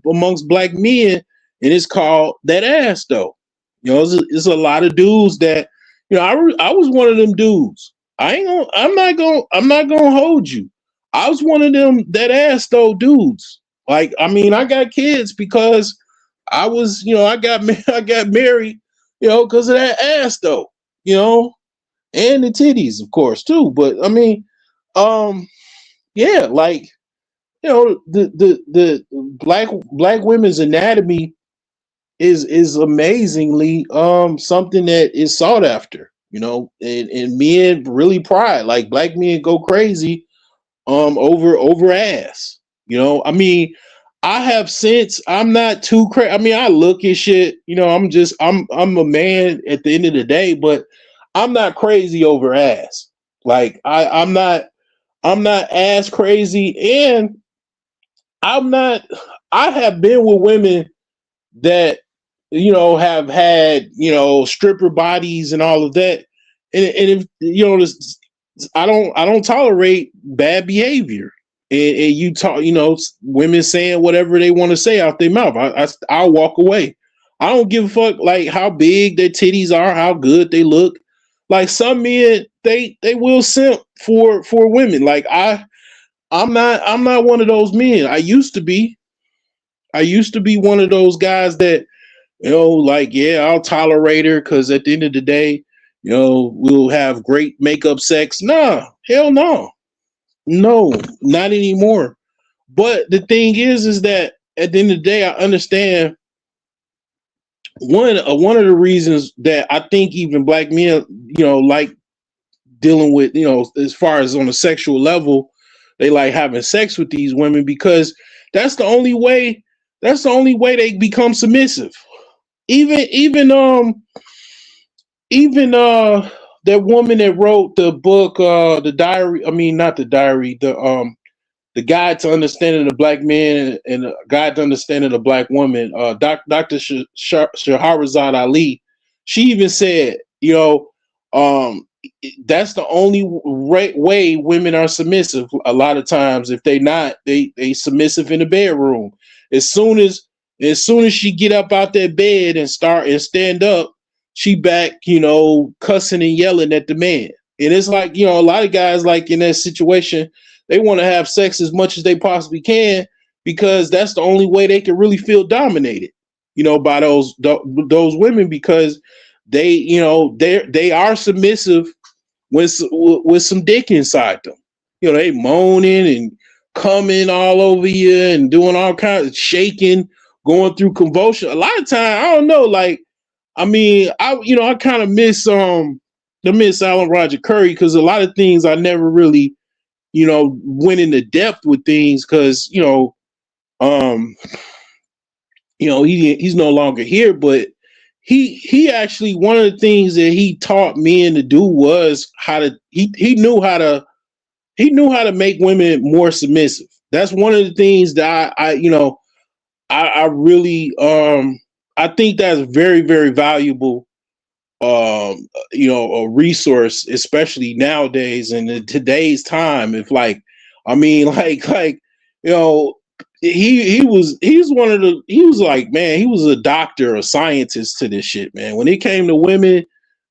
amongst black men, and it's called That Ass Though. It's a lot of dudes that, I was one of them dudes. I'm not gonna hold you. I was one of them That Ass Though dudes. Like, I mean, I got kids because I was, I got I got married, because of that ass though, you know, and the titties, of course, too. But I mean, um, yeah, like, the black women's anatomy is amazingly something that is sought after, and men really pride. Like, black men go crazy over ass. I mean, I have since I'm not too crazy. I mean, I look at shit, I'm a man at the end of the day, but I'm not crazy over ass. Like, I'm not ass crazy, and I'm not I have been with women that, have had, stripper bodies and all of that. And if, I don't tolerate bad behavior. And you talk, women saying whatever they want to say out their mouth. I'll walk away. I don't give a fuck like how big their titties are, how good they look. Like, some men, they will simp for women. Like, I'm not one of those men. I used to be one of those guys that, like, yeah, I'll tolerate her because at the end of the day, we'll have great makeup sex. Nah, hell no. No, not anymore. But the thing is that at the end of the day, I understand one of the reasons that I think even black men, like dealing with, as far as on a sexual level, they like having sex with these women because that's the only way. That's the only way they become submissive. Even that woman that wrote the book, the diary. I mean, not the diary. The Guide to Understanding the Black Man and the Guide to Understanding the Black Woman, Dr. Shahrazad Ali, she even said, that's the only right way women are submissive. A lot of times, if they not, they submissive in the bedroom. As soon as she get up out that bed and stand up, she back, cussing and yelling at the man. And it's like, a lot of guys, like, in that situation, they want to have sex as much as they possibly can because that's the only way they can really feel dominated, by those women, because they are submissive with some dick inside them. They moaning and coming all over you and doing all kinds of shaking, going through convulsion. A lot of time, I don't know, like, I mean, I kind of miss Alan Roger Curry because a lot of things I never really went into depth with things because, um, he's no longer here, but he actually, one of the things that he taught men to do was he knew how to make women more submissive. That's one of the things that I really, I think that's very, very valuable, a resource, especially nowadays and in today's time. If, like, I mean, like, he's one of the, he was like, man, he was a doctor, a scientist to this shit, man. When it came to women,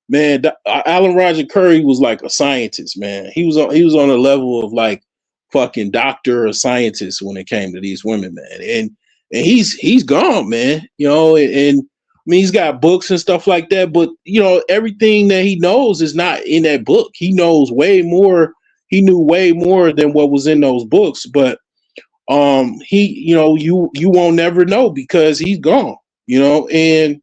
man, Alan Roger Curry was like a scientist, man. He was on a level of like fucking doctor or scientist when it came to these women, man. And he's gone, man. And I mean, he's got books and stuff like that, but everything that he knows is not in that book. He knows way more. He knew way more than what was in those books, but you won't never know because he's gone. And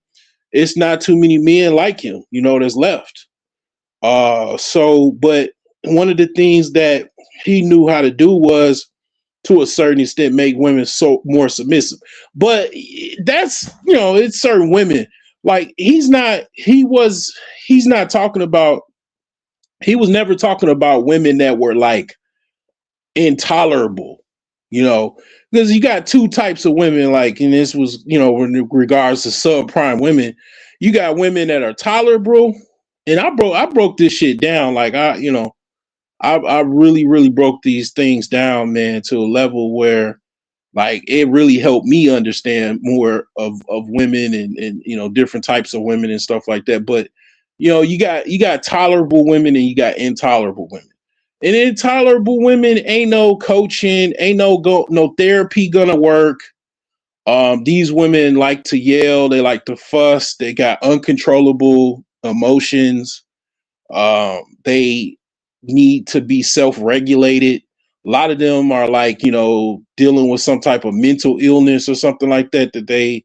it's not too many men like him, that's left. But one of the things that he knew how to do was, to a certain extent, make women so more submissive. But that's, it's certain women. Like, he's not talking about, he was never talking about women that were like intolerable, because you got two types of women, like, and this was, in regards to subprime women, you got women that are tolerable. And I broke this shit down. Like, I really, really broke these things down, man, to a level where, Like it really helped me understand more of women and you know different types of women and stuff like that. But you know you got tolerable women and you got intolerable women. And intolerable women ain't no coaching, ain't no therapy gonna work. These women like to yell, they like to fuss, they got uncontrollable emotions. They need to be self-regulated. A lot of them are like, you know, dealing with some type of mental illness or something like that, that they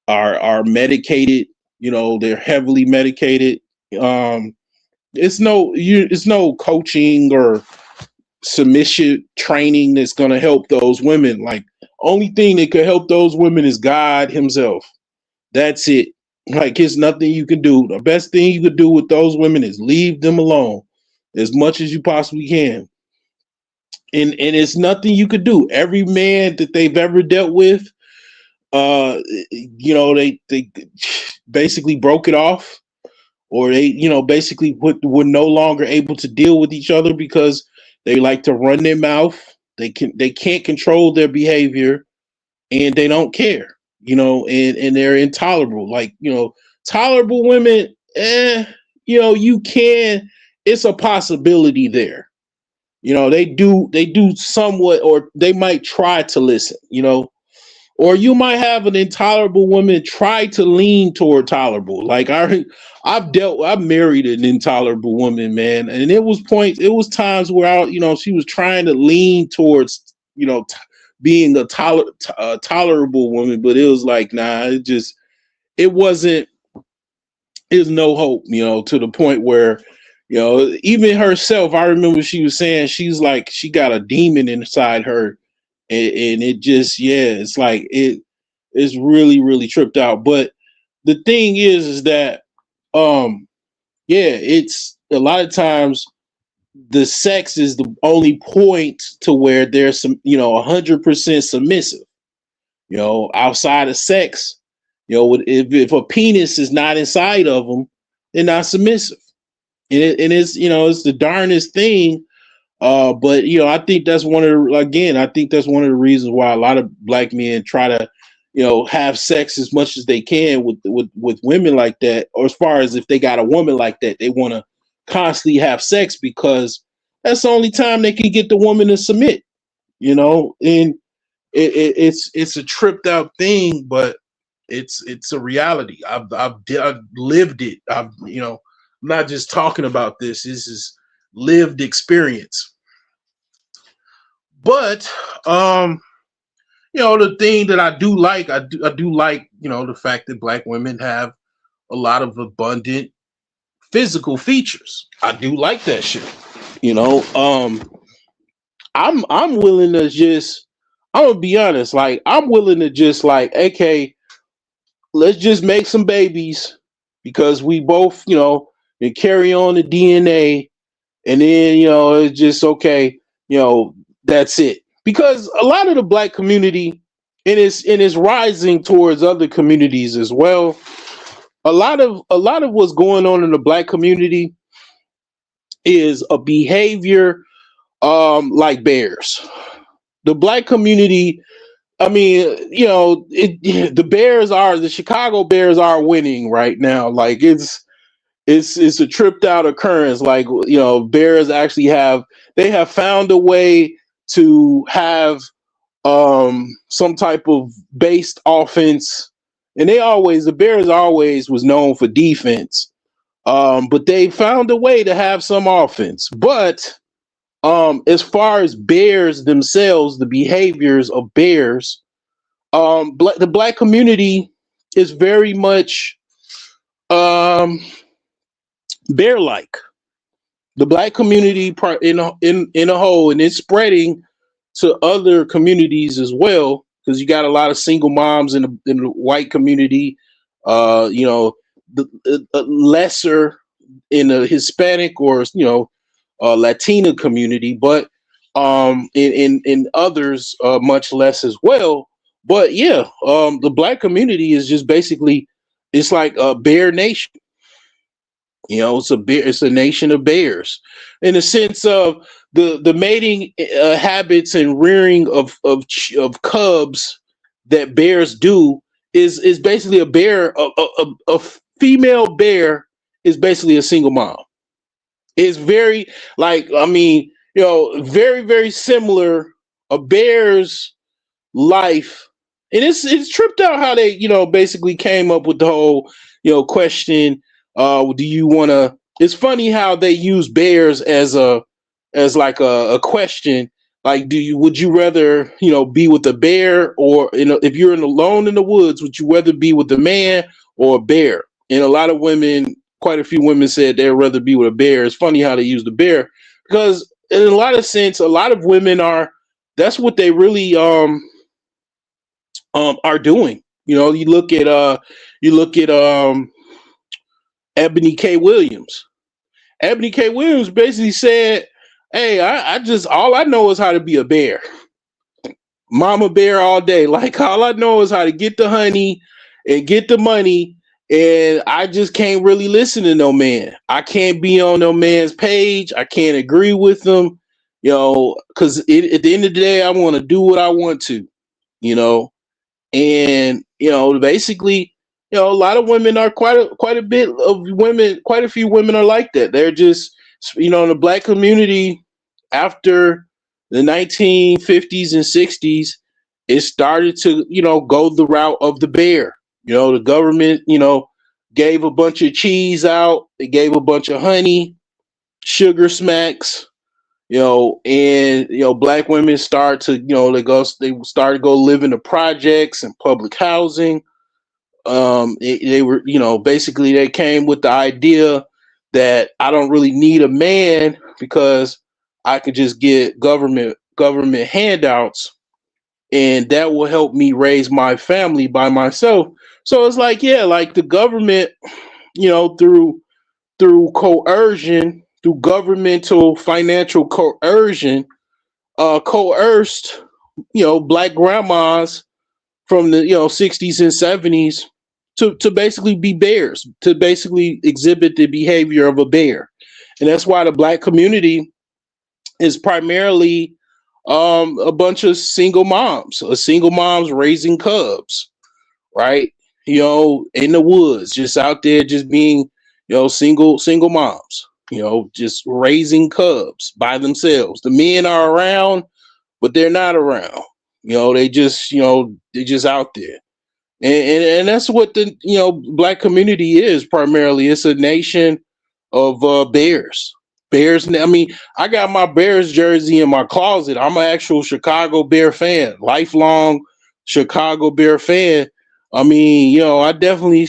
are medicated, you know, they're heavily medicated. Um, it's no coaching or submission training that's going to help those women. Like only thing that could help those women is God himself. That's it. Like it's nothing you can do. The best thing you could do with those women is leave them alone as much as you possibly can. And it's nothing you could do. Every man that they've ever dealt with, you know, they basically broke it off, or they, you know, basically were no longer able to deal with each other because they like to run their mouth. They can't control their behavior, and they don't care, you know, and they're intolerable. Like, you know, tolerable women, you know, you can, it's a possibility there. You know, they do somewhat, or they might try to listen, you know, or you might have an intolerable woman try to lean toward tolerable. Like I've married an intolerable woman, man, and it was times where you know, she was trying to lean towards, you know, being a tolerable woman, but it was like, nah, it wasn't, there's no hope, you know, to the point where, you know, even herself, I remember she was saying she's like, she got a demon inside her, and it just, yeah, it's like it's really, really tripped out. But the thing is that, um, yeah, it's a lot of times the sex is the only point to where there's some, you know, 100% submissive. You know, outside of sex, you know, if a penis is not inside of them, they're not submissive. And it's, you know, it's the darnest thing. But you know, I think that's I think that's one of the reasons why a lot of black men try to, you know, have sex as much as they can with women like that, or as far as if they got a woman like that, they want to constantly have sex because that's the only time they can get the woman to submit, you know. And it's a tripped out thing, but it's a reality. I've lived it. I've, you know, I'm not just talking about this. This is lived experience. But you know, the thing that I do like, I do like, you know, the fact that black women have a lot of abundant physical features. I do like that shit. You know, I'm willing to just, I'm gonna be honest, like I'm willing to just like, okay, let's just make some babies because we both, you know, and carry on the DNA, and then, you know, it's just okay, you know, that's it. Because a lot of the black community, and it's rising towards other communities as well. A lot of what's going on in the black community is a behavior like bears. The black community, I mean, you know, the Chicago Bears are winning right now. Like it's a tripped out occurrence. Like, you know, Bears actually they have found a way to have some type of based offense. And the Bears always was known for defense. But they found a way to have some offense. But as far as Bears themselves, the behaviors of Bears, the black community is very much um bear like. The black community part in a whole, and it's spreading to other communities as well, because you got a lot of single moms in the white community, you know, the lesser in the Hispanic or, you know, Latina community, but in others much less as well. But yeah, the black community is just basically, it's like a bear nation. You know, it's a bear. It's a nation of bears, in the sense of the mating habits and rearing of cubs that bears do is basically a bear. A female bear is basically a single mom. It's very like, I mean, you know, very similar. A bear's life, and it's tripped out how they, you know, basically came up with the whole, you know, question. Do you want to? It's funny how they use bears as like a question. Like, would you rather, you know, be with a bear, or, you know, if you're alone in the woods, would you rather be with a man or a bear? And a lot of women, quite a few women said they'd rather be with a bear. It's funny how they use the bear, because in a lot of sense, a lot of women are, that's what they really are doing. You know, you look at Ebony K. Williams. Ebony K. Williams basically said, "Hey, I just, all I know is how to be a bear, mama bear all day. Like, all I know is how to get the honey and get the money, and I just can't really listen to no man. I can't be on no man's page. I can't agree with them, you know, because at the end of the day, I want to do what I want to, you know." And, you know, basically, you know, a lot of women are quite a bit of women, quite a few women are like that. They're just, you know, in the black community after the 1950s and 60s, it started to, you know, go the route of the bear. You know, the government, you know, gave a bunch of cheese out, they gave a bunch of honey, sugar smacks, you know, and, you know, black women start to, you know, they start to go live in the projects and public housing. They were, you know, basically they came with the idea that I don't really need a man, because I could just get government handouts, and that will help me raise my family by myself. So it's like, yeah, like the government, you know, through coercion, through governmental financial coercion, coerced, you know, black grandmas from the, you know, 60s and 70s to basically be bears, to basically exhibit the behavior of a bear. And that's why the black community is primarily a bunch of single moms raising cubs, right? You know, in the woods, just out there, just being, you know, single moms, you know, just raising cubs by themselves. The men are around, but they're not around. You know, they just, you know, they're just out there. And that's what the, you know, black community is primarily. It's a nation of bears. Bears. I mean, I got my Bears jersey in my closet. I'm an actual Chicago Bear fan, lifelong Chicago Bear fan. I mean, you know, I definitely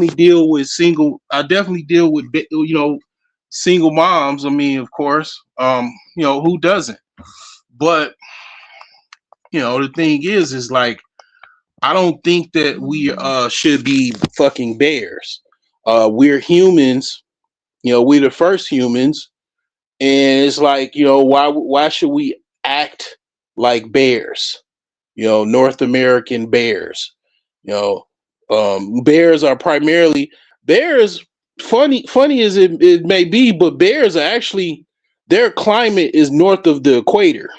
deal with you know, single moms. I mean, of course, you know, who doesn't? But, you know, the thing is like, I don't think that we should be fucking bears. We're humans, you know, we're the first humans, and it's like, you know, why should we act like bears? You know, North American bears. You know, bears are primarily bears. Funny as it may be, but bears are actually, their climate is north of the equator.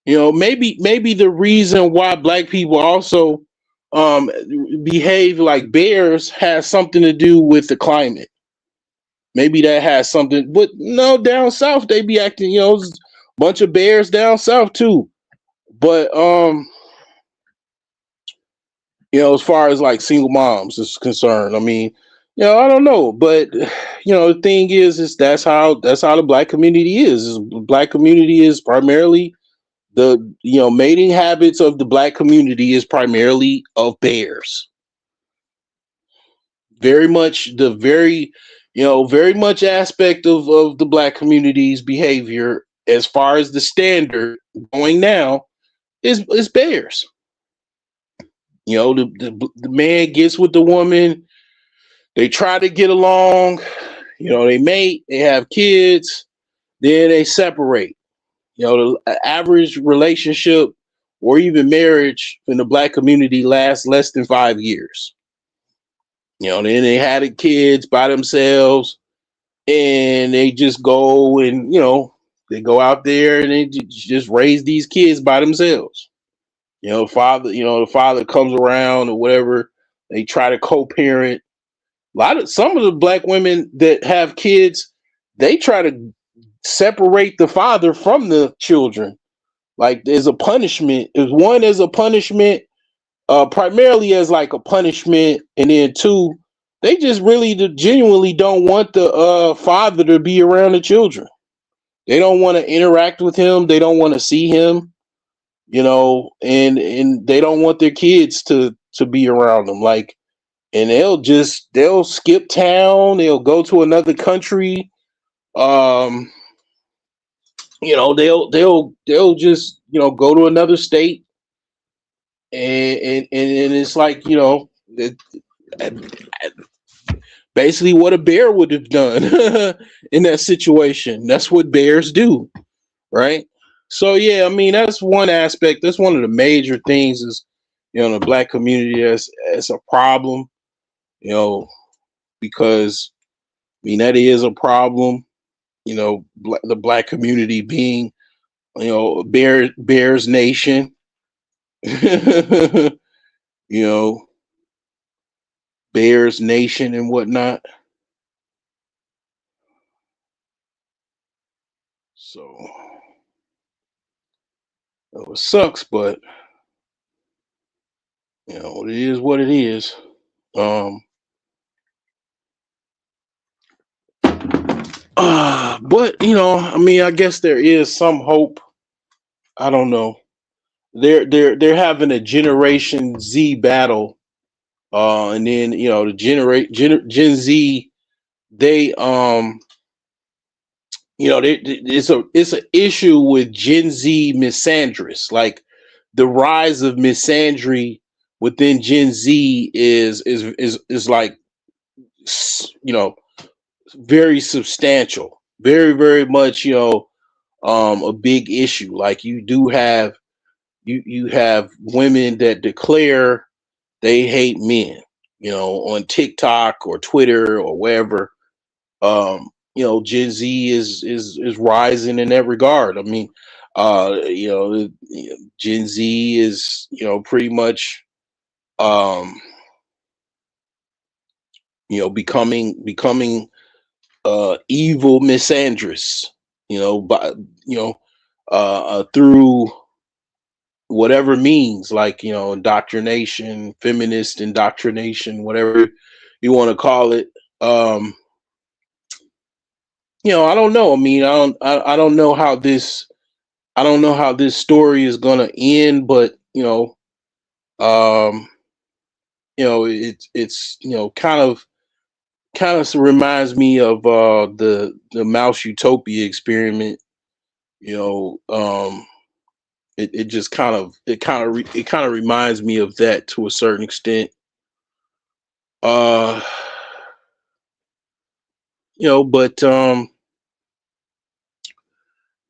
You know, maybe the reason why black people also um behave like bears has something to do with the climate. Maybe that has something, but no, down south they be acting, you know, bunch of bears down south too. But you know, as far as like single moms is concerned, I mean, you know, I don't know, but you know, the thing is that's how the black community is. Black community is primarily, the, you know, mating habits of the black community is primarily of bears. Very much the very, you know, very much aspect of the black community's behavior, as far as the standard going now, is bears. You know, the man gets with the woman, they try to get along, you know, they mate, they have kids, then they separate. You know, the average relationship or even marriage in the black community lasts less than 5 years. Then they had the kids by themselves, and they just go and they go out there and they just raise these kids by themselves. The father comes around or whatever. They try to co-parent. Some of the black women that have kids, they try to separate the father from the children. Like there's a punishment. There's one as a punishment, primarily as like a punishment, and then two, they just really genuinely don't want the father to be around the children. They don't want to interact with him. They don't want to see him. And they don't want their kids to be around them. Like, and they'll skip town. They'll go to another country. Um, they'll just go to another state, and it's like basically what a bear would have done in that situation. That's what bears do, right? So yeah, I mean that's one aspect. That's one of the major things is the black community as a problem, because I mean that is a problem. The black community being Bears Nation, Bears Nation and whatnot. So it sucks, but it is what it is. But I mean, I guess there is some hope. I don't know. They're having a Generation Z battle, and then the Gen Z, they it's an issue with Gen Z misandrous. Like the rise of misandry within Gen Z is like very substantial, very very much a big issue. Like you have women that declare they hate men, on TikTok or Twitter or wherever. Gen Z is rising in that regard. I mean, Gen Z is pretty much becoming evil misandrous, by through whatever means, like indoctrination, feminist indoctrination, whatever you want to call it. I don't know. I mean, I don't know how this story is gonna end, but it's kind of reminds me of the Mouse Utopia experiment. It just kind of reminds me of that to a certain extent. But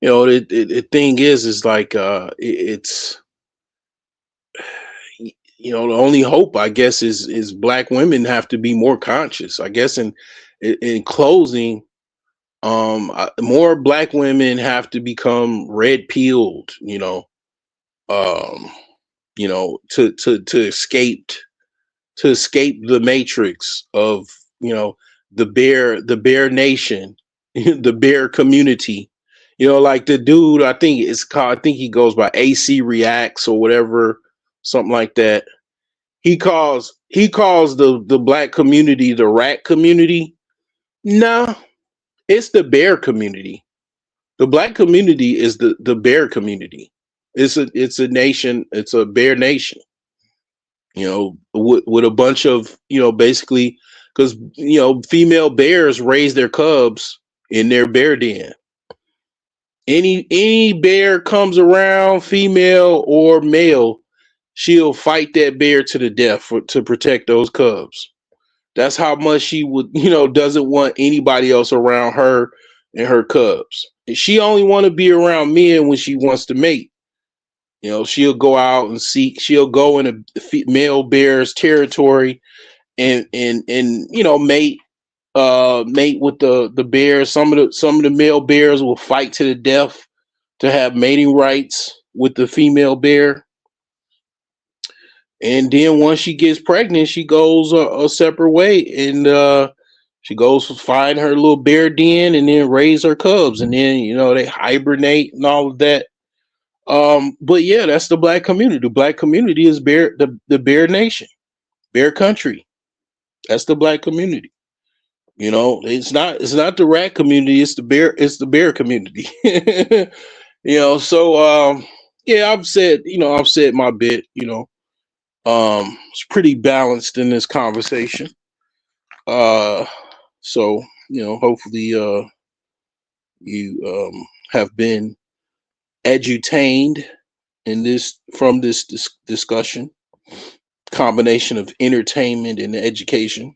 the thing is like it's the only hope, I guess, is black women have to be more conscious, I guess. In closing, more black women have to become red pilled, to escape the matrix of the bear nation, the bear community. Like the dude, I think he goes by AC Reacts or whatever, something like that. He calls the black community the rat community. No, it's the bear community. The black community is the bear community. It's a nation. It's a bear nation. With a bunch of basically, because female bears raise their cubs in their bear den. Any bear comes around, female or male, she'll fight that bear to the death to protect those cubs. That's how much she would, doesn't want anybody else around her and her cubs. She only want to be around men when she wants to mate. She'll go out and seek. She'll go in a male bear's territory and mate with the bears. Some of the male bears will fight to the death to have mating rights with the female bear. And then once she gets pregnant, she goes a separate way, and she goes to find her little bear den, and then raise her cubs, and then they hibernate and all of that. But yeah, that's the black community. The black community is the bear nation, bear country. That's the black community. It's not the rat community. It's the bear community. Yeah, I've said my bit. It's pretty balanced in this conversation. Uh, so hopefully, you have been edutained in this from this discussion, combination of entertainment and education.